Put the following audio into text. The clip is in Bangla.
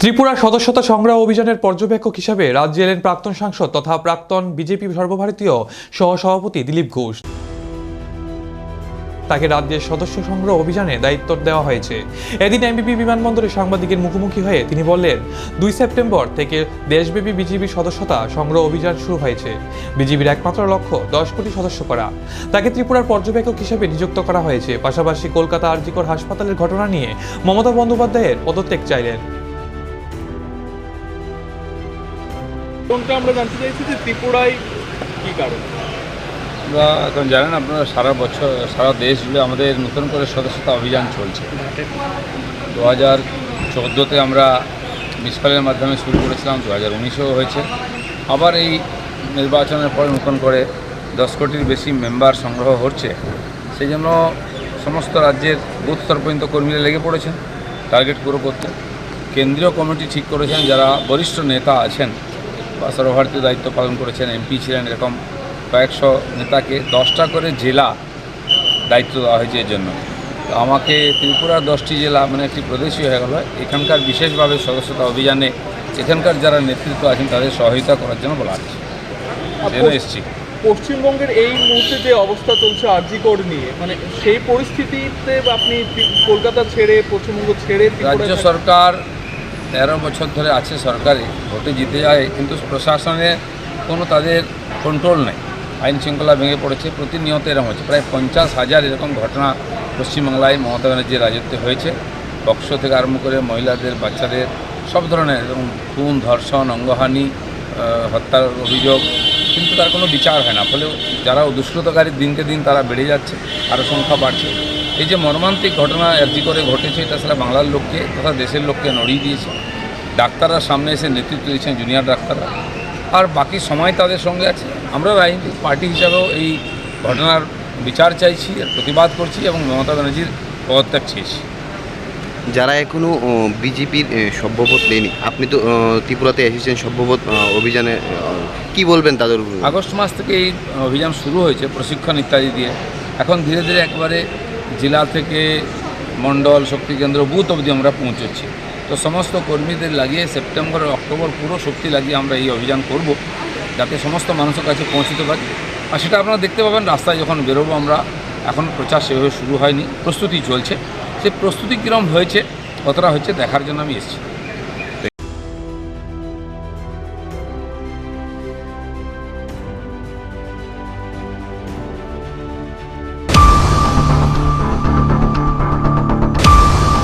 ত্রিপুরা সদস্যতা সংগ্রহ অভিযানের পর্যবেক্ষক হিসাবে রাজ্যে এলেন প্রাক্তন সাংসদ তথা প্রাক্তন বিজেপি সর্বভারতীয় সহসভাপতি দিলীপ ঘোষ। তাকে রাজ্যের সদস্য সংগ্রহ অভিযানে দায়িত্ব দেওয়া হয়েছে। এদিন এমবিপি বিমানবন্দরে সাংবাদিকের মুখোমুখি হয়ে তিনি বললেন, 2 সেপ্টেম্বর থেকে দেশব্যাপী বিজেপি সদস্যতা সংগ্রহ অভিযান শুরু হয়েছে। বিজেপির একমাত্র লক্ষ্য 10 কোটি সদস্য করা। তাকে ত্রিপুরার পর্যবেক্ষক হিসেবে নিযুক্ত করা হয়েছে। পাশাপাশি কলকাতা আরজিকর হাসপাতালের ঘটনা নিয়ে মমতা বন্দ্যোপাধ্যায়ের পদত্যাগ চাইলেন। আমরা জানতে চাইছি যে ত্রিপুরায় কী কারণ আমরা এখন জানেন আপনারা সারা দেশ জুড়ে আমাদের নতুন করে সদস্যতা অভিযান চলছে। 2014-তে আমরা মিসফালের মাধ্যমে শুরু করেছিলাম, 2019-এও হয়েছে। আবার এই নির্বাচনের পরে নতুন করে 10 কোটির বেশি মেম্বার সংগ্রহ হচ্ছে। সেই জন্য সমস্ত রাজ্যের বুথ স্তর পর্যন্ত কর্মীরা লেগে পড়েছেন টার্গেট পুরো করতে। কেন্দ্রীয় কমিটি ঠিক করেছেন, যারা বরিষ্ঠ নেতা আছেন বা সর্বভারতীয় দায়িত্ব পালন করেছেন, এমপি ছিলেন, এরকম কয়েকশো নেতাকে 10টা করে জেলা দায়িত্ব দেওয়া হয়েছে। এর জন্য তো আমাকে ত্রিপুরার 10টি জেলা মানে একটি প্রদেশই হয়ে গেল। এখানকার বিশেষভাবে সদস্যতা অভিযানে এখানকার যারা নেতৃত্ব আছেন তাদের সহায়তা করার জন্য বলা হচ্ছে, জেনে এসেছি। পশ্চিমবঙ্গের এই মুহূর্তে যে অবস্থা চলছে আরজিকর নিয়ে, মানে সেই পরিস্থিতিতে আপনি কলকাতা ছেড়ে পশ্চিমবঙ্গ ছেড়ে রাজ্য সরকার 13 বছর ধরে আছে, সরকারে ভোটে জিতে যায়, কিন্তু প্রশাসনে কোনো তাদের কন্ট্রোল নেই। আইন শৃঙ্খলা ভেঙে পড়েছে, প্রতিনিয়ত এরকম হচ্ছে। প্রায় 50,000 এরকম ঘটনা পশ্চিমবাংলায় মমতা ব্যানার্জির রাজত্বে হয়েছে। বক্স থেকে আরম্ভ করে মহিলাদের, বাচ্চাদের সব ধরনের এবং খুন, ধর্ষণ, অঙ্গহানি, হত্যার অভিযোগ, কিন্তু তার কোনো বিচার হয় না। ফলে যারা দুষ্কৃতকারী দিনকে দিন তারা বেড়ে যাচ্ছে, আরও সংখ্যা বাড়ছে। এই যে মর্মান্তিক ঘটনা আরজিকরে ঘটেছে, এটা আসলে বাংলার লোককে তথা দেশের লোককে নড়িয়ে দিয়েছে। ডাক্তাররা সামনে এসে নেতৃত্ব দিচ্ছেন, জুনিয়র ডাক্তাররা, আর বাকি সময় তাদের সঙ্গে আছে। আমরা রাজনৈতিক পার্টি হিসাবেও এই ঘটনার বিচার চাইছি, আর প্রতিবাদ করছি এবং মমতা ব্যানার্জির পদত্যাগ চেয়েছি। যারা এখনও বিজেপির সভ্যপদ নেয়নি, আপনি তো ত্রিপুরাতে এসেছেন সভ্যপদ অভিযানে, কি বলবেন তাদের? আগস্ট মাস থেকে এই অভিযান শুরু হয়েছে, প্রশিক্ষণ ইত্যাদি দিয়ে। এখন ধীরে ধীরে একবারে জেলা থেকে মণ্ডল, শক্তিকেন্দ্র, বুথ অবধি আমরা পৌঁছচ্ছি। তো সমস্ত কর্মীদের লাগিয়ে সেপ্টেম্বর অক্টোবর পুরো শক্তি লাগিয়ে আমরা এই অভিযান করব, যাতে সমস্ত মানুষের কাছে পৌঁছতে পারি। আর সেটা আপনারা দেখতে পাবেন রাস্তায় যখন বেরোবো। আমরা এখন প্রচার সেভাবে শুরু হয়নি, প্রস্তুতি চলছে। সেই প্রস্তুতি কীরকম হয়েছে, কতটা হচ্ছে দেখার জন্য আমি এসেছি।